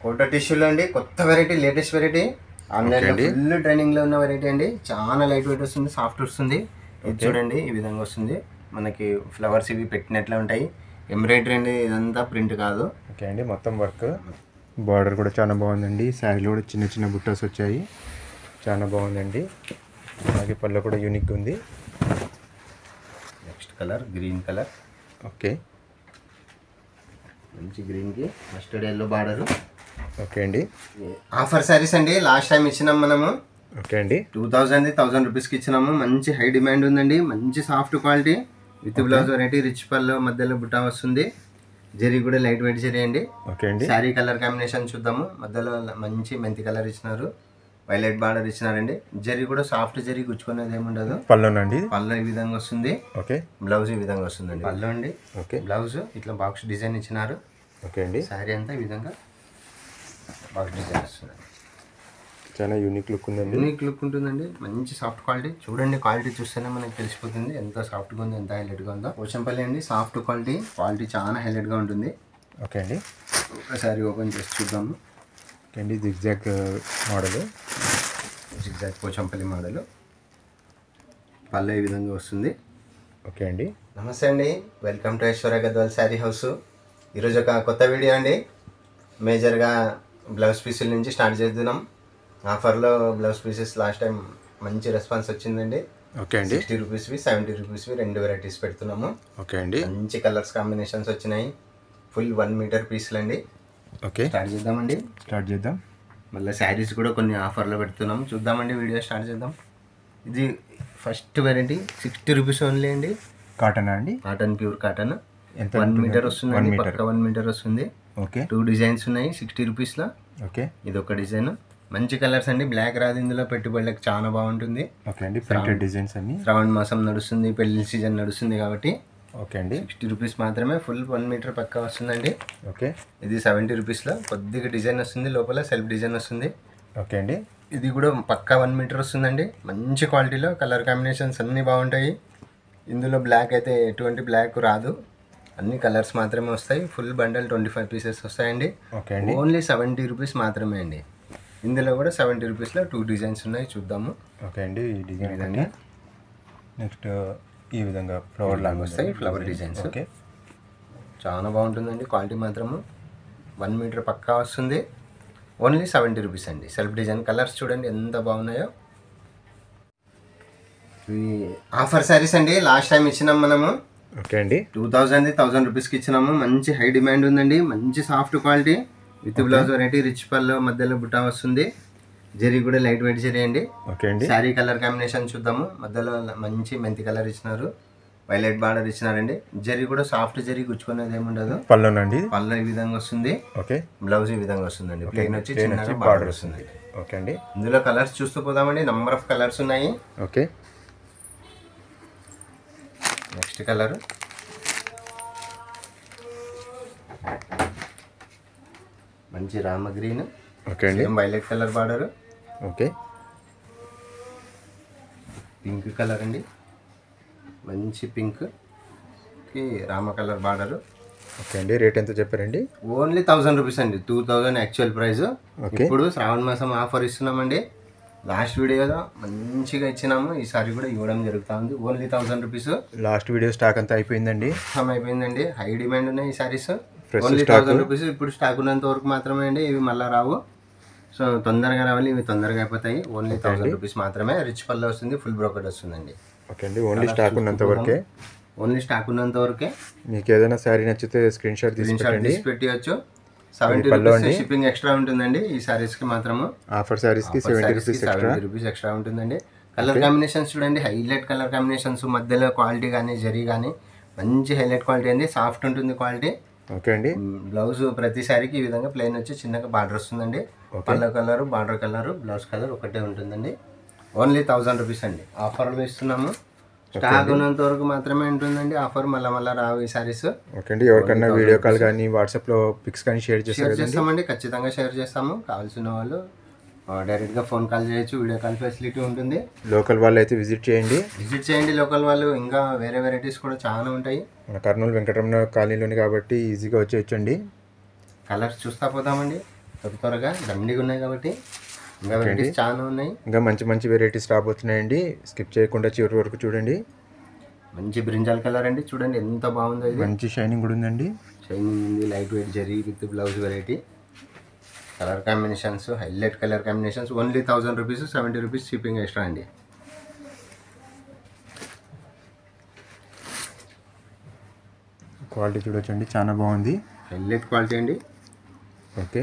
Quota టిష్యూలో అండి కొత్త వెరైటీ, లేటెస్ట్ వెరైటీ. ఆన్లైన్లో ఫుల్ ట్రైనింగ్లో ఉన్న వెరైటీ అండి. చాలా లైట్ వెయిట్ వస్తుంది, సాఫ్ట్ వస్తుంది. ఇది చూడండి, ఈ విధంగా వస్తుంది. మనకి ఫ్లవర్స్ ఇవి పెట్టినట్లే ఉంటాయి. ఎంబ్రాయిడరీ అండి, ఇదంతా ప్రింట్ కాదు. ఓకే అండి, మొత్తం వర్క్. బార్డర్ కూడా చాలా బాగుందండి. శారీలో కూడా చిన్న చిన్న బుట్టస్ వచ్చాయి, చాలా బాగుందండి. అలాగే పళ్ళు కూడా యూనిక్ ఉంది. Next colour green colour. Okay, మంచి గ్రీన్కి మస్టర్డ్ ఎల్లో బార్డరు. ఓకే అండి, ఆఫర్ శారీస్ అండి. లాస్ట్ టైం ఇచ్చినాం మనము. ఓకే అండి, 1000 రూపీస్కి ఇచ్చినాము. మంచి హై డిమాండ్ ఉందండి. మంచి soft quality with blouse variety, rich పళ్ళు, మధ్యలో బుట్టా వస్తుంది. జరీ కూడా లైట్ వెయిట్ జరీ అండి. ఓకే అండి. శారీ కలర్ కాంబినేషన్ చూద్దాము. మధ్యలో మంచి మెంతి కలర్ ఇచ్చినారు, వైలెట్ బార్డర్ ఇచ్చినారండి. జరీ కూడా సాఫ్ట్ జరీ, గుచ్చుకునేది ఏముండదు. పళ్ళునండి, పళ్ళు ఈ విధంగా వస్తుంది. ఓకే, బ్లౌజ్ ఈ విధంగా వస్తుందండి. పళ్ళు అండి, ఓకే, బ్లౌజ్ ఇట్లా బాక్స్ డిజైన్ ఇచ్చినారు. ఓకే అండి. శారీ అంతా ఈ విధంగా బాక్స్ డిజైన్ వస్తుంది. చాలా యూనిక్ లుక్ ఉందండి. యూనిక్ లుక్ ఉంటుందండి. మంచి సాఫ్ట్ క్వాలిటీ. చూడండి, క్వాలిటీ చూస్తేనే మనకి తెలిసిపోతుంది ఎంత సాఫ్ట్గా ఉందో, ఎంత హైలైట్గా ఉందో. పోచంపల్లి అండి, సాఫ్ట్ క్వాలిటీ. క్వాలిటీ చాలా హైలైట్గా ఉంటుంది. ఓకే అండి, ఒకసారి ఓపెన్ చేసి చూద్దాము. ఓకే అండి, zigzag model, zigzag Pochampally model. పళ్ళు ఈ విధంగా వస్తుంది. ఓకే అండి. నమస్తే అండి, welcome to Aishwarya Gadwal sari house. ఈరోజు ఒక కొత్త వీడియో అండి. మేజర్గా బ్లౌజ్ పీసుల నుంచి స్టార్ట్ చేద్దాం. ఆఫర్లో బ్లౌజ్ పీసెస్ లాస్ట్ టైం మంచి రెస్పాన్స్ వచ్చిందండి. ఓకే అండి. 60 రూపీస్వి, 70 రూపీస్వి 2 వెరైటీస్ పెడుతున్నాము. ఓకే అండి, మంచి కలర్స్ కాంబినేషన్స్ వచ్చినాయి. ఫుల్ 1 మీటర్ పీసులు అండి. ఓకే, స్టార్ట్ చేద్దామండి. స్టార్ట్ చేద్దాం. మళ్ళీ శారీస్ కూడా కొన్ని ఆఫర్లో పెడుతున్నాం, చూద్దామండి. వీడియో స్టార్ట్ చేద్దాం. ఇది ఫస్ట్ వెరైటీ 60 రూపీస్ ఓన్లీ అండి. కాటన్ అండి, కాటన్, ప్యూర్ కాటన్. ఎంత 1 మీటర్ వస్తుందండి, పక్క 1 మీటర్ వస్తుంది. ఓకే, 2 డిజైన్స్ ఉన్నాయి 60 రూపీస్లో. ఓకే, ఇది ఒక డిజైన్. మంచి కలర్స్ అండి. బ్లాక్ రాదు ఇందులో, పెట్టుబడులకు చాలా బాగుంటుంది. ఓకే అండి. ప్రింటెడ్ డిజైన్స్ అన్ని. శ్రావణ మాసం నడుస్తుంది, పెళ్లి సీజన్ నడుస్తుంది కాబట్టి ఓకే అండి, 60 రూపీస్ మాత్రమే. ఫుల్ 1 మీటర్ పక్క వస్తుందండి. ఓకే, ఇది 70 రూపీస్లో. కొద్దిగా డిజైన్ వస్తుంది, లోపల సెల్ఫ్ డిజైన్ వస్తుంది. ఓకే అండి. ఇది కూడా పక్క 1 మీటర్ వస్తుందండి. మంచి క్వాలిటీలో, కలర్ కాంబినేషన్స్ అన్నీ బాగుంటాయి. ఇందులో బ్లాక్ అయితే ఎటువంటి బ్లాక్ రాదు, అన్ని కలర్స్ మాత్రమే వస్తాయి. ఫుల్ బండల్ 25 పీసెస్ వస్తాయండి. ఓకే అండి, ఓన్లీ 70 రూపీస్ మాత్రమే అండి. ఇందులో కూడా 70 రూపీస్లో 2 డిజైన్స్ ఉన్నాయి, చూద్దాము. ఓకే అండి. ఈ డిజైన్ విధంగా నెక్స్ట్ ఈ విధంగా ఫ్లవర్ లాగా వస్తాయి, ఫ్లవర్ డిజైన్స్. ఓకే, చాలా బాగుంటుందండి. క్వాలిటీ మాత్రము 1 మీటర్ పక్కా వస్తుంది. ఓన్లీ 70 రూపీస్ అండి. సెల్ఫ్ డిజైన్ కలర్స్ చూడండి ఎంత బాగున్నాయో. ఇవి ఆఫర్ శారీస్ అండి. లాస్ట్ టైం ఇచ్చినాం మనము. ఓకే అండి, 1000 రూపీస్కి ఇచ్చినాము. మంచి హై డిమాండ్ ఉందండి. మంచి soft quality with blouse variety, rich పళ్ళు, మధ్యలో బుట్టా వస్తుంది. జరీ కూడా లైట్ వెయిట్ జరీ అండి. ఓకే అండి. శారీ కలర్ కాంబినేషన్ చూద్దాము. మధ్యలో మంచి మెంతి కలర్ ఇచ్చినారు, వైలెట్ బార్డర్ ఇచ్చినారండి. జరీ కూడా సాఫ్ట్ జరీ, గుచ్చుకునేది ఏముండదు. పళ్ళునండి, పళ్ళు ఈ విధంగా వస్తుంది. ఓకే, బ్లౌజ్ ఈ విధంగా వస్తుందండి. ప్లెయిన్ వచ్చి చిన్నగా బార్డర్ వస్తుంది. ఓకే అండి. ఇందులో కలర్స్ చూస్తూ పోదామండి. నంబర్ ఆఫ్ కలర్స్ ఉన్నాయి. ఓకే, నెక్స్ట్ కలర్ మంచి రామ గ్రీన్. ఓకే అండి, violet colour border. Okay, pink colour అండి, మంచి పింక్ కి రామ కలర్ బార్డర్. ఓకే అండి. రేట్ ఎంత చెప్పారండి? ఓన్లీ 1000 రూపీస్ అండి. 2000 యాక్చువల్ ప్రైస్. ఇప్పుడు శ్రావణ మాసం ఆఫర్ ఇస్తున్నామండి. లాస్ట్ వీడియోలో మంచిగా ఇచ్చినాము, ఈసారి కూడా ఇవ్వడం జరుగుతుంది. Only 1000 rupees. Last video stock అంతా అయిపోయిందండి, అయిపోయిందండి. హై డిమాండ్ ఉన్నాయి ఈ సారీస్. Only 1000 rupees. ఇప్పుడు స్టాక్ ఉన్నంత వరకు మాత్రమే అండి. ఇవి మళ్ళీ రావు, సో తొందరగా రావాలి. ఇవి తొందరగా అయిపోతాయి. ఓన్లీ 1000 రూపీస్ మాత్రమే. రిచ్ పళ్ళు వస్తుంది, ఫుల్ బ్రోకెట్ వస్తుందండి. ఓకే అండి. ఓన్లీ స్టాక్ ఉన్నంత వరకే. ఓన్లీ స్టాక్ ఉన్నంత వరకే. మీకు ఏదైనా శారీ నచ్చితే స్క్రీన్ షాట్ తీసి పెట్టివచ్చు. 70 రూపీస్ షిప్పింగ్ ఎక్స్ట్రా ఉంటుందండి ఈ సారీస్కి మాత్రము. ఆఫర్ శారీస్కి 70 రూపీస్ ఎక్స్ట్రా ఉంటుందండి. కలర్ కాంబినేషన్స్ చూడండి, హైలైట్ కలర్ కాంబినేషన్స్. మధ్యలో క్వాలిటీ కానీ జరీ కానీ మంచి హైలైట్ క్వాలిటీ అండి. సాఫ్ట్ ఉంటుంది క్వాలిటీ. ఓకే అండి. బ్లౌజ్ ప్రతి సారీకి ఈ విధంగా ప్లెయిన్ వచ్చి చిన్నగా బార్డర్ వస్తుందండి. పళ్ళ colour, border colour, blouse colour ఒకటే ఉంటుందండి. ఓన్లీ 1000 రూపీస్ అండి. ఆఫర్లో ఇస్తున్నాము. స్టాక్ ఉన్నంత వరకు మాత్రమే ఉంటుందండి ఆఫర్. మళ్ళీ రావు ఈ సారీస్. ఓకే అండి. ఎవరికన్నా వీడియో కాల్ కానీ వాట్సాప్లో పిక్స్ కానీ షేర్ చేస్తామండి. ఖచ్చితంగా షేర్ చేస్తాము. కావాల్సిన వాళ్ళు డైరెక్ట్గా ఫోన్ కాల్ చేయొచ్చు. వీడియో కాల్ ఫెసిలిటీ ఉంటుంది. లోకల్ వాళ్ళు అయితే విజిట్ చేయండి. లోకల్ వాళ్ళు. ఇంకా వేరే వెరైటీస్ కూడా చాలా ఉంటాయి. మన కర్నూలు వెంకటరమణ కాలనీలోని కాబట్టి ఈజీగా వచ్చేయచ్చండి. కలర్స్ చూస్తా పోదామండి. త్వరగా దండిగా ఉన్నాయి కాబట్టి ఇంకా వెరైటీస్ చాలా ఉన్నాయి. ఇంకా మంచి మంచి వెరైటీస్ రాబోతున్నాయండి. స్కిప్ చేయకుండా చివరి వరకు చూడండి. మంచి బ్రింజాల్ కలర్ అండి, చూడండి ఎంత బాగుందో. ఇది మంచి షైనింగ్ కూడా ఉందండి. షైనింగ్ ఉంది, light weight zari with blouse variety. Colour combinations, highlight colour combinations. Only 1000 rupees, 70 rupees shipping extra అండి. క్వాలిటీ చూడొచ్చండి, చాలా బాగుంది. హైలైట్ క్వాలిటీ అండి. ఓకే,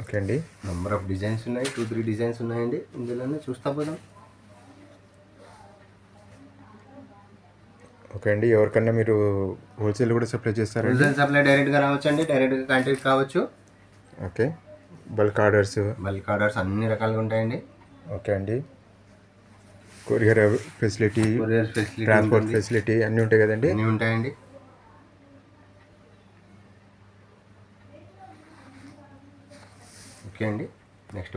ఓకే అండి. నెంబర్ ఆఫ్ డిజైన్స్ ఉన్నాయి, 2-3 డిజైన్స్ ఉన్నాయండి. ఇందులోనే చూస్తా పోదాం. ఓకే అండి. ఎవరికన్నా మీరు హోల్సేల్ కూడా సప్లై చేస్తారండి? హోల్సేల్ సప్లై డైరెక్ట్గా రావచ్చండి, డైరెక్ట్గా కాంటాక్ట్ కావచ్చు. ఓకే, బల్క్ ఆర్డర్స్ అన్ని రకాలుగా ఉంటాయండి. ఓకే అండి. కొరియర్ ఫెసిలిటీ, ట్రాన్స్పోర్ట్ ఫెసిలిటీ అన్నీ ఉంటాయి కదండి? అన్నీ ఉంటాయండి. ఓకే అండి. నెక్స్ట్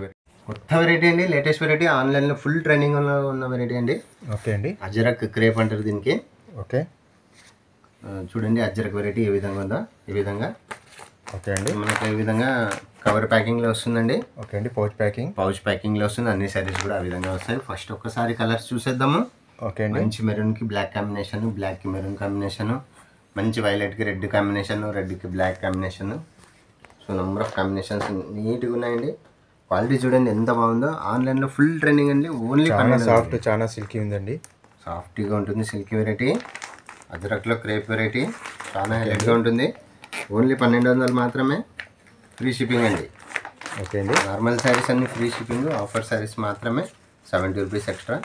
కొత్త వెరైటీ అండి, లేటెస్ట్ వెరైటీ, ఆన్లైన్లో ఫుల్ ట్రెండింగ్లో ఉన్న వెరైటీ అండి. ఓకే అండి. అజరక్ క్రేప్ అంటారు దీనికి. ఓకే, చూడండి అజరక్ వెరైటీ ఏ విధంగా ఉందో. ఈ విధంగా ఓకే అండి. మనకి ఈ విధంగా కవర్ ప్యాకింగ్లో వస్తుందండి. ఓకే అండి. పౌచ్ ప్యాకింగ్లో వస్తుంది. అన్ని సారీస్ కూడా ఆ విధంగా వస్తాయి. ఫస్ట్ ఒక్కసారి కలర్స్ చూసేద్దాము. ఓకే అండి. మంచి మెరూన్కి బ్లాక్ కాంబినేషన్, బ్లాక్కి మెరూన్ కాంబినేషను, మంచి వైలెట్కి రెడ్ కాంబినేషన్, రెడ్కి black combination. So number of combinations నీట్గా ఉన్నాయండి. క్వాలిటీ చూడండి ఎంత బాగుందో. ఆన్లైన్లో ఫుల్ ట్రెండింగ్ అండి. ఓన్లీ సాఫ్ట్, చాలా సిల్కీ ఉందండి. సాఫ్ట్గా ఉంటుంది, సిల్కీ వెరైటీ. అజరక్లో క్రేప్ వెరైటీ చాలా హైలైట్గా ఉంటుంది. ఓన్లీ 1200 మాత్రమే, ఫ్రీ షిప్పింగ్ అండి. ఓకే అండి. నార్మల్ శారీస్ అన్ని ఫ్రీ షిప్పింగ్, ఆఫర్ శారీస్ మాత్రమే 70 రూపీస్ ఎక్స్ట్రా.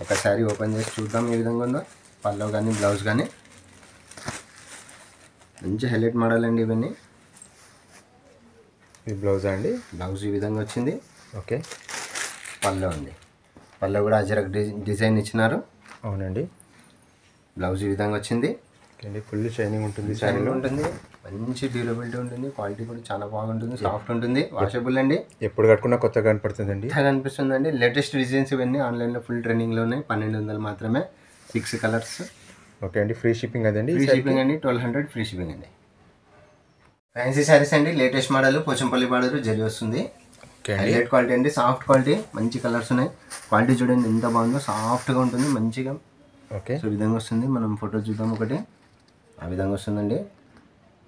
ఒక శారీ ఓపెన్ చేసి చూద్దాం ఏ విధంగా ఉందో. పల్లో కానీ బ్లౌజ్ కానీ మంచి హైలైట్ మోడల్ అండి ఇవన్నీ. ఈ బ్లౌజా అండి? బ్లౌజ్ ఈ విధంగా వచ్చింది. ఓకే, పల్లో ఉంది. పల్లో కూడా అజరక్ డిజైన్ ఇచ్చినారు. అవునండి. బ్లౌజ్ ఈ విధంగా వచ్చింది. ఓకే అండి. ఫుల్ షైనింగ్ ఉంటుంది, షైనింగ్ ఉంటుంది, మంచి డ్యూరబిలిటీ ఉంటుంది. క్వాలిటీ కూడా చాలా బాగుంటుంది, సాఫ్ట్ ఉంటుంది, వాషబుల్ అండి. ఎప్పుడు కట్టుకున్నా కొత్తగా కనపడుతుందండి. అనిపిస్తుందండి. లేటెస్ట్ డిజైన్స్ ఇవన్నీ ఆన్లైన్లో ఫుల్ ట్రెండింగ్లో ఉన్నాయి. 1200 మాత్రమే, 6 కలర్స్. ఓకే అండి. ఫ్రీ షిప్పింగ్ అదండి? ఫ్రీ షిప్పింగ్ అండి. 1200 ఫ్రీ షిప్పింగ్ అండి. ఫ్యాన్సీ శారీస్ అండి, latest model, Pochampally border zari వస్తుంది. హైలైట్ క్వాలిటీ అండి, సాఫ్ట్ క్వాలిటీ, మంచి కలర్స్ ఉన్నాయి. క్వాలిటీ చూడండి ఎంత బాగుందో, సాఫ్ట్గా ఉంటుంది మంచిగా. ఓకే, సో ఈ విధంగా వస్తుంది. మనం ఫోటో చూద్దాం ఒకటి. ఆ విధంగా వస్తుందండి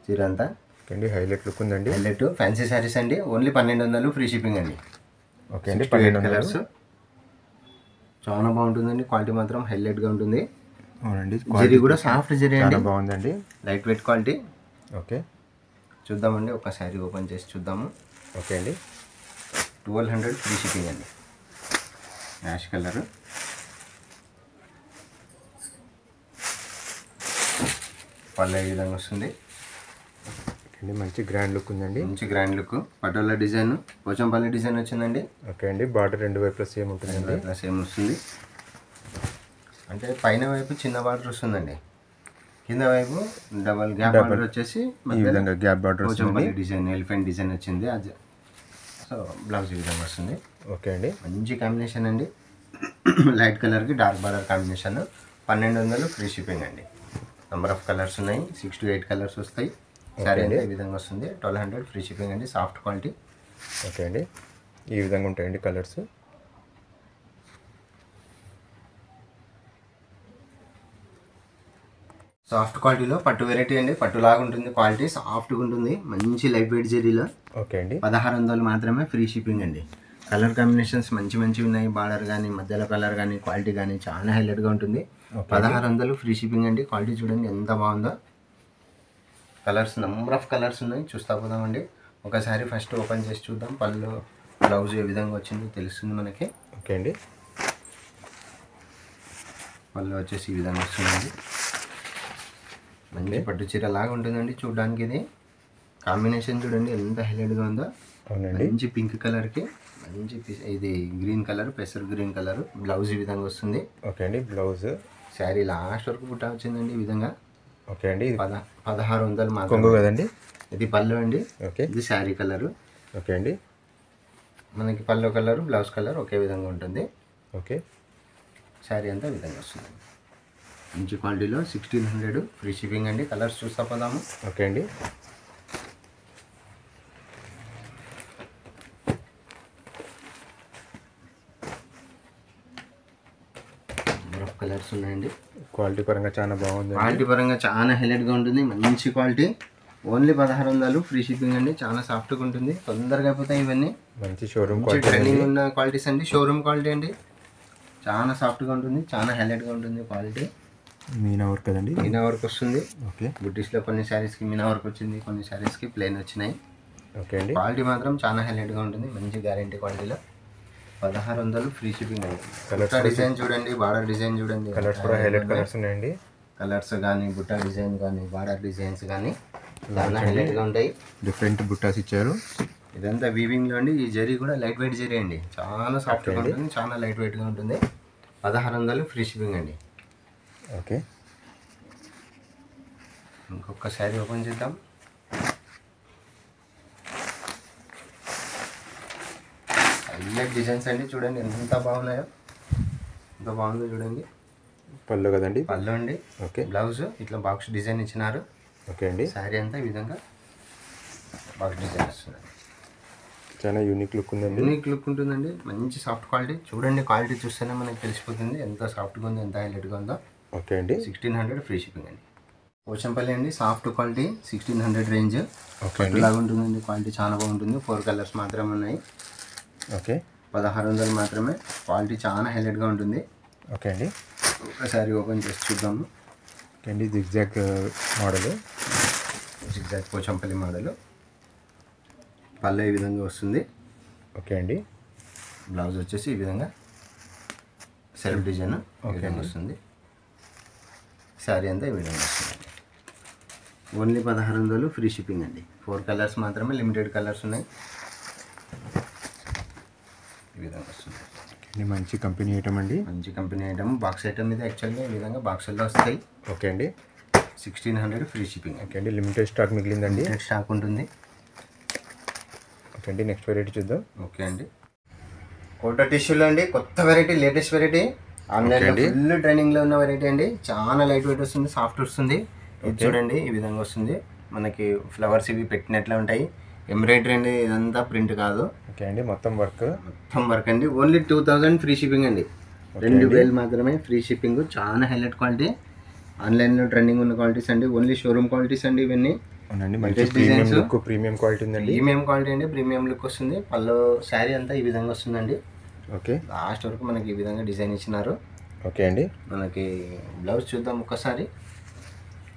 చీర అంతా. ఓకే అండి. హైలైట్ లుక్ ఉందండి. హైలైట్ ఫ్యాన్సీ శారీస్ అండి. ఓన్లీ 1200 ఫ్రీ షిప్పింగ్ అండి. ఓకే అండి. 12 కలర్స్ చాలా బాగుంటుందండి. క్వాలిటీ మాత్రం హైలైట్గా ఉంటుంది. అవునండి. జరీ కూడా సాఫ్ట్ జరీ అండి, బాగుందండి. Light weight quality. ఓకే, చూద్దామండి ఒక శారీ ఓపెన్ చేసి చూద్దాము. ఓకే అండి. 1200 ఫ్రీ షిప్పింగ్ అండి. యాష్ కలర్, పళ్ళు ఈ విధంగా వస్తుంది. అండి మంచి గ్రాండ్ లుక్ ఉందండి. మంచి grand look. Patola design, Pochampally design వచ్చిందండి. ఓకే అండి. బార్డర్ రెండు వైపులా సేమ్ ఉంటుందండి. సేమ్ వస్తుంది. అంటే పైన వైపు చిన్న బార్డర్ వస్తుందండి, కింద వైపు డబల్ గ్యాప్ బార్డర్ వచ్చేసి ఈ విధంగా గ్యాప్ బార్డర్ వస్తుంది. డిజైన్ ఎలిఫెంట్ డిజైన్ వచ్చింది. అది సో బ్లౌజ్ ఈ విధంగా వస్తుంది. ఓకే అండి. మంచి కాంబినేషన్ అండి. లైట్ కలర్కి dark border combination. 1200 free shipping అండి. నెంబర్ ఆఫ్ కలర్స్ ఉన్నాయి, 6 to 8 కలర్స్ వస్తాయి. శారీ అంటే ఈ విధంగా వస్తుంది. 1200 ఫ్రీ షిప్పింగ్ అండి. Soft quality. ఓకే అండి. ఈ విధంగా ఉంటాయండి కలర్స్. సాఫ్ట్ క్వాలిటీలో పట్టు వెరైటీ అండి. పట్టులాగా ఉంటుంది, క్వాలిటీ సాఫ్ట్గా ఉంటుంది, మంచి లైట్ వెయిట్ జరీలో. ఓకే అండి. 1600 మాత్రమే ఫ్రీ షిప్పింగ్ అండి. కలర్ కాంబినేషన్స్ మంచి మంచివి ఉన్నాయి. బార్డర్ కానీ, మధ్యలో కలర్ కానీ, క్వాలిటీ కానీ చాలా హైలైట్గా ఉంటుంది. 1600 ఫ్రీ షిప్పింగ్ అండి. క్వాలిటీ చూడండి ఎంత బాగుందో. కలర్స్ నెంబర్ ఆఫ్ కలర్స్ ఉన్నాయి, చూస్తా పోదామండి. ఒకసారి ఫస్ట్ ఓపెన్ చేసి చూద్దాం. పళ్ళు బ్లౌజ్ ఏ విధంగా వచ్చిందో తెలుస్తుంది మనకి. ఓకే అండి. పళ్ళు వచ్చేసి ఈ విధంగా వస్తుందండి. మంచి పట్టు చీర లాగా ఉంటుందండి చూడడానికి. ఇది కాంబినేషన్ చూడండి ఎంత హైలైట్గా ఉందో. అవునండి. మంచి పింక్ కలర్కి మంచి ఇది గ్రీన్ కలర్, పెసర్ గ్రీన్ కలర్. బ్లౌజ్ ఈ విధంగా వస్తుంది. ఓకే అండి. బ్లౌజ్ శారీ లాస్ట్ వరకు బుట్ట వచ్చిందండి ఈ విధంగా. ఓకే అండి. 1600 మాత్రం. కొంగు కదండి. ఇది పళ్ళు అండి. ఓకే. ఇది శారీ కలరు. ఓకే అండి. మనకి పళ్ళు కలరు, బ్లౌజ్ కలర్ ఒకే విధంగా ఉంటుంది. ఓకే. శారీ అంతా ఈ విధంగా వస్తుంది. మంచి క్వాలిటీలో 1600 ఫ్రీ షిప్పింగ్ అండి. కలర్స్ చూస్తా పోదాము. ఓకే అండి. కలర్స్ ఉన్నాయండి. క్వాలిటీ పరంగా చాలా బాగుంది. క్వాలిటీ పరంగా చాలా హైలైట్గా ఉంటుంది. మంచి క్వాలిటీ. ఓన్లీ 1600 ఫ్రీ షిప్పింగ్ అండి. చాలా సాఫ్ట్గా ఉంటుంది. తొందరగా అయిపోతాయి ఇవన్నీ. మంచి షోరూమ్ ట్రెండింగ్ ఉన్న క్వాలిటీస్ అండి. షోరూమ్ క్వాలిటీ అండి. చాలా సాఫ్ట్గా ఉంటుంది. చాలా హైలైట్గా ఉంటుంది క్వాలిటీ. మీనా వర్క్ కదండి. మీనా వర్క్ వస్తుంది. ఓకే. బుట్టీస్లో కొన్ని శారీస్కి మీనా వర్క్ వచ్చింది, కొన్ని శారీస్కి ప్లెయిన్ వచ్చినాయి. ఓకే అండి. క్వాలిటీ మాత్రం చాలా హైలైట్గా ఉంటుంది. మంచి గ్యారంటీ క్వాలిటీలో 1600 ఫ్రీ షిప్పింగ్ అండి. బుట్ట డిజైన్ చూడండి, బార్డర్ డిజైన్ చూడండి. కలర్స్ కూడా హైలైట్ కలర్స్ ఉన్నాయండి. కలర్స్ కానీ బుట్ట డిజైన్ కానీ బార్డర్ డిజైన్స్ కానీ చాలా హైలైట్గా ఉంటాయి. డిఫరెంట్ బుట్టాస్ ఇచ్చారు. ఇదంతా వీవింగ్లో అండి. ఈ జరీ కూడా లైట్ వెయిట్ జరీ అండి. చాలా సాఫ్ట్గా ఉంటుంది, చాలా లైట్ వెయిట్గా ఉంటుంది. 1600 ఫ్రీ షిప్పింగ్ అండి. ఓకే. ఇంకొక శారీ ఓపెన్ చేద్దాం. హైలైట్ డిజైన్స్ అండి. చూడండి ఎంత బాగున్నాయో, ఎంత బాగుందో చూడండి. పళ్ళు కదండి. పళ్ళు అండి. ఓకే. బ్లౌజ్ ఇట్లా బాక్స్ డిజైన్ ఇచ్చినారు. ఓకే అండి. శారీ అంతా ఈ విధంగా బాక్స్ డిజైన్ వస్తుంది. చాలా యూనిక్ లుక్ ఉందండి. యూనిక్ లుక్ ఉంటుందండి. మంచి సాఫ్ట్ క్వాలిటీ. చూడండి క్వాలిటీ చూస్తేనే మనకి తెలిసిపోతుంది ఎంత సాఫ్ట్గా ఉందో, ఎంత హైలైట్గా ఉందో. ఓకే అండి. 1600 ఫ్రీ షిప్పింగ్ అండి. పోచంపల్లి అండి. Soft quality 1600 range. ఓకే అండి. ఇలాగా ఉంటుందండి. క్వాలిటీ చాలా బాగుంటుంది. 4 కలర్స్ మాత్రమే ఉన్నాయి. ఓకే. 1600 మాత్రమే. క్వాలిటీ చాలా హైలైట్గా ఉంటుంది. ఓకే అండి. ఒకసారి ఓపెన్ చేసి చూద్దాము. ఓకే అండి. Zigzag model. Zigzag Pochampally model. పళ్ళు ఈ విధంగా వస్తుంది. ఓకే అండి. బ్లౌజ్ వచ్చేసి ఈ విధంగా సెల్ఫ్ డిజైన్ వస్తుంది. శారీ అంతా ఈ విధంగా వస్తుంది. ఓన్లీ 1600 ఫ్రీ షిప్పింగ్ అండి. 4 కలర్స్ మాత్రమే, లిమిటెడ్ కలర్స్ ఉన్నాయి. ఈ విధంగా వస్తుంది. మంచి కంపెనీ ఐటమ్ అండి. మంచి కంపెనీ ఐటమ్. బాక్స్ ఐటమ్ మీద యాక్చువల్గా ఈ విధంగా బాక్సుల్లో వస్తాయి. ఓకే అండి. 1600 ఫ్రీ షిప్పింగ్. ఓకే అండి. లిమిటెడ్ స్టాక్ మిగిలిందండి. స్టాక్ ఉంటుంది. ఓకే అండి. నెక్స్ట్ వెరైటీ చూద్దాం. ఓకే అండి. కోటా టిష్యూలో అండి. కొత్త వెరైటీ, లేటెస్ట్ వెరైటీ. ఆన్లైన్లో ఫుల్ ట్రైనింగ్లో ఉన్న వెరైటీ అండి. చాలా లైట్ వెయిట్ వస్తుంది, సాఫ్ట్ వస్తుంది. ఇది చూడండి ఈ విధంగా వస్తుంది. మనకి ఫ్లవర్స్ ఇవి పెట్టినట్లే ఉంటాయి. ఎంబ్రాయిడరీ అండి. ఇదంతా ప్రింట్ కాదు. ఓకే అండి. మొత్తం వర్క్ అండి. ఓన్లీ 2000 ఫ్రీ షిప్పింగ్ అండి. 2000 మాత్రమే ఫ్రీ షిప్పింగ్. చాలా హైలైట్ క్వాలిటీ. ఆన్లైన్లో ట్రెండింగ్ ఉన్న క్వాలిటీస్ అండి. ఓన్లీ షోరూమ్ క్వాలిటీస్ అండి ఇవన్నీ. అవునండి. మంచి ప్రీమియం లుక్, ప్రీమియం క్వాలిటీ ఉందండి. ప్రీమియం క్వాలిటీ అండి. ప్రీమియం లుక్ వస్తుంది. పళ్ళు శారీ అంతా ఈ విధంగా వస్తుందండి. ఓకే. లాస్ట్ వరకు మనకి ఈ విధంగా డిజైన్ ఇచ్చినారు. ఓకే అండి. మనకి బ్లౌజ్ చూద్దాం ఒక్కసారి.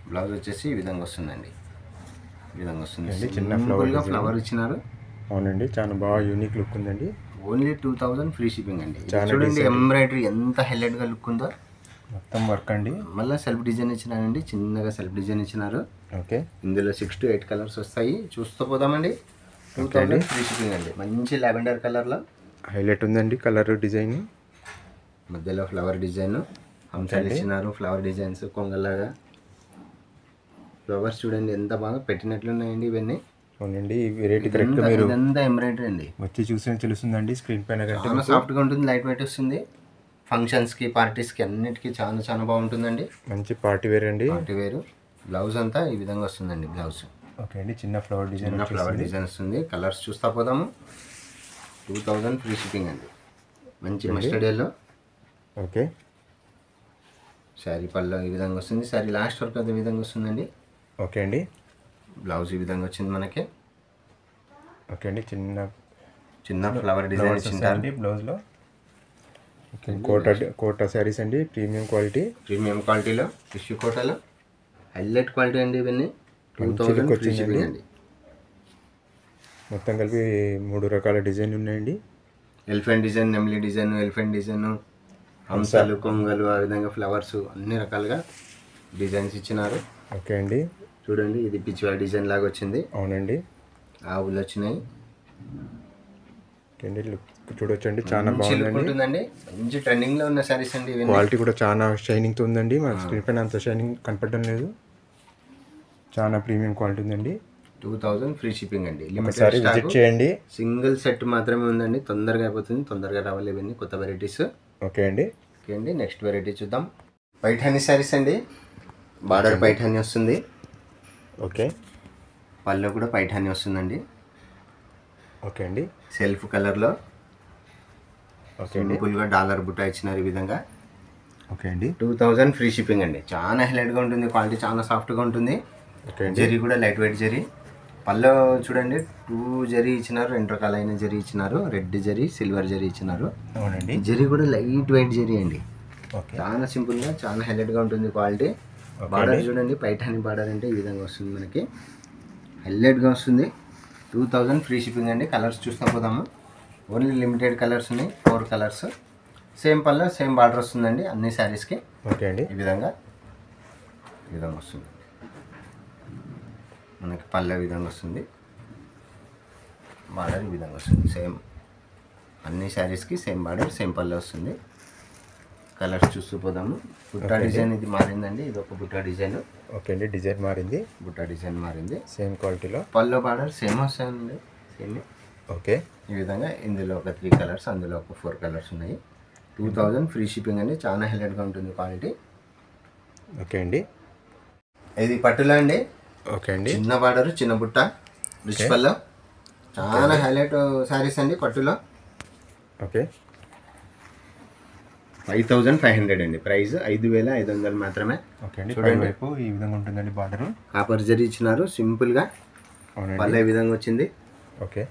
బ్లౌజ్ వచ్చేసి ఈ విధంగా వస్తుందండి. ఈ విధంగా వస్తుంది. చిన్న ఫ్లవర్ ఇచ్చినారు. అవునండి. చాలా బాగా యూనిక్ లుక్ ఉందండి. ఓన్లీ 2000 ఫ్రీ షిప్పింగ్ అండి. చూడండి ఎంబ్రాయిడరీ ఎంత హైలైట్గా లుక్ ఉందో. మొత్తం వర్క్ అండి. మళ్ళీ సెల్ఫ్ డిజైన్ ఇచ్చినారండి. చిన్నగా సెల్ఫ్ డిజైన్ ఇచ్చినారు. ఓకే. ఇందులో 6 to 8 కలర్స్ వస్తాయి. చూస్తూ పోదామండి. 2000 ఫ్రీ షిప్పింగ్ అండి. మంచి లావెండర్ కలర్లో హైలైట్ ఉందండి. కలర్ డిజైన్ మధ్యలో ఫ్లవర్ డిజైన్ హంసాలు ఇచ్చినారు. ఫ్లవర్ డిజైన్స్ కొంగల్లాగా ఫ్లవర్స్ చూడండి ఎంత బాగా పెట్టినట్లు ఉన్నాయండి ఇవన్నీ. అవునండి. ఈ వెరైటీ కరెక్ట్ మీరు ఇదంతా ఎంబ్రాయిడరీ అండి. వచ్చి చూసిన తెలుస్తుందండి. స్క్రీన్ పైన చాలా సాఫ్ట్గా ఉంటుంది, లైట్ వెయిట్ వస్తుంది. ఫంక్షన్స్కి, పార్టీస్కి అన్నిటికీ చాలా చాలా బాగుంటుందండి. మంచి పార్టీ వేర్ అండి. పార్టీ వేరు. బ్లౌజ్ అంతా ఈ విధంగా వస్తుందండి. బ్లౌజ్ ఓకే అండి. చిన్న ఫ్లవర్ డిజైన్, ఫ్లవర్ డిజైన్ వస్తుంది. కలర్స్ చూస్తా పోదాము. 2000 ఫ్రీ షిప్పింగ్ అండి. మంచి మస్టర్డ్ ఎల్లో. ఓకే. శారీ పళ్ళు ఈ విధంగా వస్తుంది. శారీ లాస్ట్ వరకు అదే విధంగా వస్తుందండి. ఓకే అండి. బ్లౌజ్ ఈ విధంగా వచ్చింది మనకి. ఓకే అండి. చిన్న ఫ్లవర్ డిజైన్ ఇచ్చింటారు బ్లౌజ్లో. కోటా శారీస్ అండి. Premium quality. ప్రీమియం క్వాలిటీలో టిష్యూ కోటాలో హైలైట్ క్వాలిటీ అండి ఇవన్నీ. 2000 ఫ్రీ షిప్పింగ్ అండి. మొత్తం కలిపి 3 రకాల డిజైన్లు ఉన్నాయండి. ఎలిఫెంట్ డిజైన్, నెమిలి డిజైన్, ఎలిఫెంట్ డిజైన్, హంసాలు, కొంగలు, ఆ విధంగా ఫ్లవర్స్ అన్ని రకాలుగా డిజైన్స్ ఇచ్చినారు. ఓకే అండి. చూడండి ఇది పిచ్చివా డిజైన్ లాగా వచ్చింది. అవునండి. ఆవులు వచ్చినాయి. చూడొచ్చండి. చాలా బాగుందండి. మంచి ట్రెండింగ్ లో ఉన్న సారీస్ అండి. క్వాలిటీ కూడా చాలా షైనింగ్ తో ఉందండి. మన స్క్రీన్ పైన అంత షైనింగ్ కనపడడం లేదు. చాలా ప్రీమియం క్వాలిటీ ఉందండి. 2000 ఫ్రీ షిప్పింగ్ అండి. ఒకసారి విజిట్ చేయండి. సింగిల్ సెట్ మాత్రమే ఉందండి. తొందరగా అయిపోతుంది. తొందరగా రావాలి ఇవన్నీ కొత్త వెరైటీస్. ఓకే అండి. నెక్స్ట్ వెరైటీ చూద్దాం. పైఠానీ శారీస్ అండి. బార్డర్ పైఠానీ వస్తుంది. ఓకే. పళ్ళు కూడా పైఠానీ వస్తుందండి. ఓకే అండి. సెల్ఫ్ కలర్లో ఓకే అండి. సింపుల్గా డాలర్ బుట్ట ఇచ్చినారు ఈ విధంగా. ఓకే అండి. 2000 ఫ్రీ షిప్పింగ్ అండి. చాలా హైలైట్గా ఉంటుంది, క్వాలిటీ చాలా సాఫ్ట్గా ఉంటుంది. ఓకే అండి. జరీ కూడా లైట్ వెయిట్ జరీ. పళ్ళు చూడండి 2 జరీ ఇచ్చినారు, 2 రకాలైన జరీ ఇచ్చినారు. రెడ్ జరీ, సిల్వర్ జరీ ఇచ్చినారు. అవునండి. జరీ కూడా లైట్ వెయిట్ జరీ అండి. ఓకే. చాలా సింపుల్గా చాలా హైలైట్గా ఉంటుంది క్వాలిటీ. బార్డర్ చూడండి, పైఠానీ బార్డర్ అంటే ఈ విధంగా వస్తుంది మనకి, హైలైట్గా వస్తుంది. 2000 ఫ్రీ షిప్పింగ్ అండి. కలర్స్ చూస్తా పోదాము. ఓన్లీ లిమిటెడ్ కలర్స్ ఉన్నాయి, 4 కలర్స్. సేమ్ పళ్ళు సేమ్ బార్డర్ వస్తుందండి అన్ని శారీస్కి. ఓకే అండి. ఈ విధంగా వస్తుంది మనకి. పళ్ళ విధంగా వస్తుంది, బార్డర్ ఈ విధంగా వస్తుంది. సేమ్ అన్ని శారీస్కి సేమ్ బార్డర్ సేమ్ పళ్ళు వస్తుంది. కలర్స్ చూస్తూ పోదాము. బుట్టా డిజైన్ ఇది మారిందండి, ఇది ఒక బుట్టా డిజైన్. ఓకే అండి. డిజైన్ మారింది, బుట్టా డిజైన్ మారింది. సేమ్ క్వాలిటీలో పళ్ళు బార్డర్ సేమ్ వస్తుంది, సేమ్. ఓకే. ఈ విధంగా ఇందులో ఒక 3 కలర్స్, అందులో ఒక 4 కలర్స్ ఉన్నాయి. 2000 ఫ్రీ షిప్పింగ్ అండి. చాలా హైలైట్గా ఉంటుంది క్వాలిటీ. ఓకే అండి. ఇది పట్టులా అండి. ఓకే అండి. చిన్న బార్డర్, చిన్న బుట్ట, రిచ్ పళ్ళు, చాలా హైలైట్ శారీస్ అండి పట్టులో. ఓకే. 5500 అండి ప్రైస్. 5500 మాత్రమే. ఓకే అండి. చూడండి వైపు ఈ విధంగా ఉంటుందండి బార్డర్. కాపర్ జరీ ఇచ్చినారు సింపుల్గా. అవునండి. పళ్ళు ఈ విధంగా వచ్చింది. ఓకే.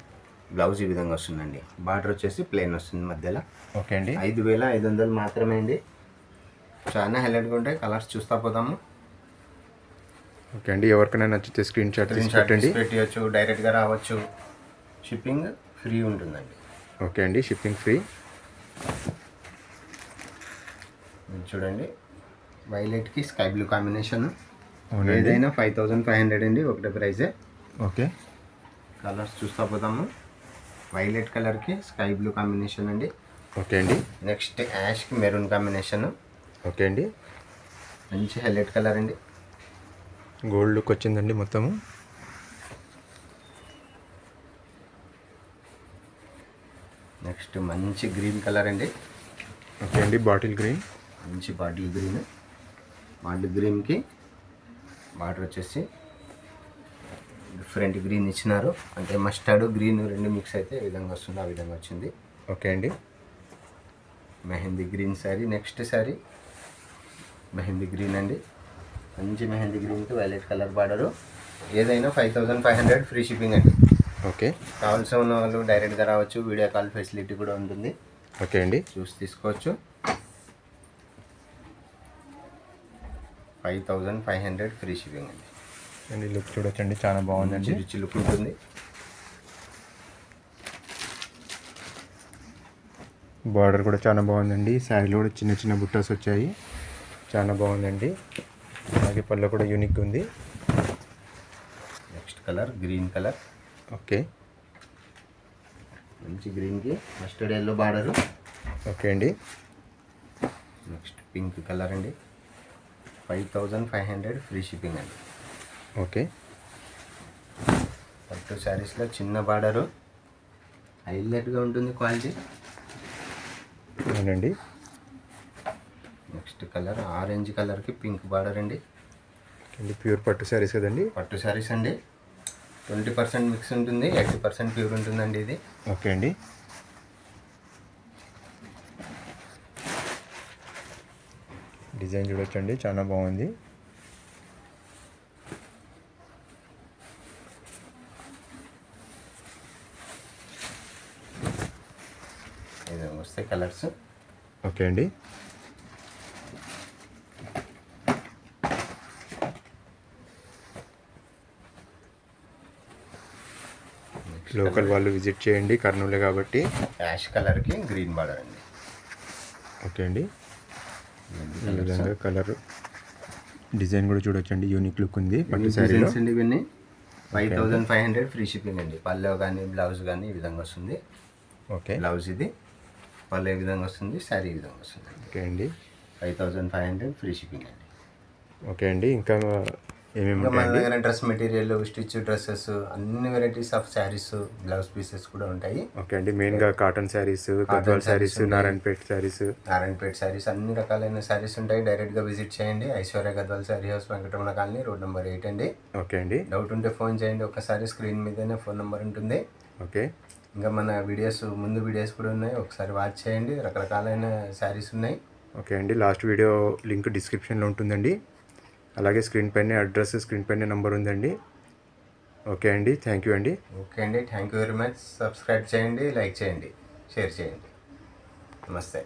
బ్లౌజ్ ఈ విధంగా వస్తుందండి. బార్డర్ వచ్చేసి ప్లెయిన్ వస్తుంది మధ్యలో. ఓకే అండి. 5500 మాత్రమే అండి. చాలా హైలైట్గా ఉంటాయి. కలర్స్ చూస్తా పోదాము. ఓకే అండి. ఎవరికైనా నచ్చితే స్క్రీన్ షాట్ తీసి పెట్టండి. పెట్టవచ్చు, డైరెక్ట్గా రావచ్చు. షిప్పింగ్ ఫ్రీ ఉంటుందండి. ఓకే అండి. Shipping free. చూడండి, వైలెట్కి స్కై బ్లూ కాంబినేషన్. అవునండి. ఏదైనా 5500 అండి, ఒకటే ప్రైజే. ఓకే. కలర్స్ చూస్తా పోతాము. వైలెట్ కలర్కి స్కై బ్లూ కాంబినేషన్ అండి. ఓకే అండి. Next Yaskhi maroon combination. Okay అండి. మంచి హైలైట్ కలర్ అండి. గోల్డ్ లుక్ వచ్చిందండి మొత్తము. నెక్స్ట్ మంచి గ్రీన్ కలర్ అండి. ఓకే అండి. Bottle green. మంచి బాటిల్ గ్రీన్. బాటిల్ గ్రీన్కి బార్డర్ వచ్చేసి డిఫరెంట్ గ్రీన్ ఇచ్చినారు, అంటే మస్టర్డ్ గ్రీన్ రెండు మిక్స్ అయితే ఏ విధంగా వస్తుందో ఆ విధంగా వచ్చింది. ఓకే అండి. Mehndi green sari. Next sari mehndi green అండి. మంచి మెహందీ గ్రీన్కి వైలెట్ కలర్ బార్డరు. ఏదైనా 5500 ఫ్రీ షిప్పింగ్ అండి. ఓకే. కావాల్సిన ఉన్న వాళ్ళు డైరెక్ట్గా రావచ్చు, వీడియో కాల్ ఫెసిలిటీ కూడా ఉంటుంది. ఓకే అండి. చూసి తీసుకోవచ్చు. 5500 ఫ్రీ షిప్పింగ్ అండి. అండి లుక్ చూడొచ్చండి, చాలా బాగుందండి. రిచ్ లుక్ ఉంటుంది. బార్డర్ కూడా చాలా బాగుందండి. శారీలో కూడా చిన్న చిన్న బుట్టాస్ వచ్చాయి, చాలా బాగుందండి. అలాగే పళ్ళు కూడా యూనిక్గా ఉంది. Next colour green colour. Okay. మంచి గ్రీన్కి మస్టర్డ్ ఎల్లో బార్డరు. ఓకే అండి. నెక్స్ట్ పింక్ కలర్ అండి. 5500 ఫ్రీ షిప్పింగ్ అండి. ఓకే. పట్టు శారీస్లో చిన్న బార్డరు, హైలైట్గా ఉంటుంది క్వాలిటీ. అవునండి. నెక్స్ట్ కలర్ ఆరెంజ్ కలర్కి పింక్ బార్డర్ అండి. అండి ప్యూర్ పట్టు శారీస్ కదండి. పట్టు శారీస్ అండి. 20% మిక్స్ ఉంటుంది, 80% ప్యూర్ ఉంటుందండి ఇది. ఓకే అండి. డిజైన్ చూడొచ్చండి, చాలా బాగుంది. ఇది వస్తాయి కలర్స్. ఓకే అండి. లోకల్ వాళ్ళు విజిట్ చేయండి, కర్నూలు కాబట్టి. యాష్ కలర్కి గ్రీన్ బార్డర్ అండి. ఓకే అండి. ఈ విధంగా కలర్ డిజైన్ కూడా చూడొచ్చండి, యూనిక్ లుక్ ఉంది పట్టు శారీలో. అండి ఇవన్నీ 5500 ఫ్రీ షిప్పింగ్ అండి. పళ్ళు కానీ బ్లౌజ్ కానీ ఈ విధంగా వస్తుంది. ఓకే. బ్లౌజ్ ఇది, పళ్ళు ఏ విధంగా వస్తుంది, శారీ ఈ విధంగా వస్తుంది. ఓకే అండి. 5500 ఫ్రీ షిప్పింగ్ అండి. ఓకే అండి. ఇంకా ఏమేమి ఇంకా మన ఉంటాయండి? దగ్గర డ్రెస్ మెటీరియల్, స్టిచ్ డ్రెస్సెస్, అన్ని varieties of saris, blouse pieces కూడా ఉంటాయి. ఓకే అండి. మెయిన్గా కాటన్ శారీస్, గద్వాల్ శారీస్, నారాయణపేట్ శారీస్. నారాయణపేట శారీస్, అన్ని రకాలైన శారీస్ ఉంటాయి. డైరెక్ట్గా విజిట్ చేయండి. Aishwarya Gadwal sari house, Venkataramana colony, road number 8 అండి. ఓకే అండి. డౌట్ ఉంటే ఫోన్ చేయండి. ఒకసారి స్క్రీన్ మీదనే ఫోన్ నెంబర్ ఉంటుంది. ఓకే. ఇంకా మన ముందు వీడియోస్ కూడా ఉన్నాయి, ఒకసారి వాచ్ చేయండి. రకరకాలైన శారీస్ ఉన్నాయి. ఓకే అండి. లాస్ట్ వీడియో లింక్ డిస్క్రిప్షన్లో ఉంటుందండి. అలాగే స్క్రీన్ పైన అడ్రస్, స్క్రీన్ పైన నెంబర్ ఉందండి. ఓకే అండి. థ్యాంక్ యూ అండి. ఓకే అండి, thank you very much. Subscribe చేయండి, లైక్ చేయండి, షేర్ చేయండి. నమస్తే.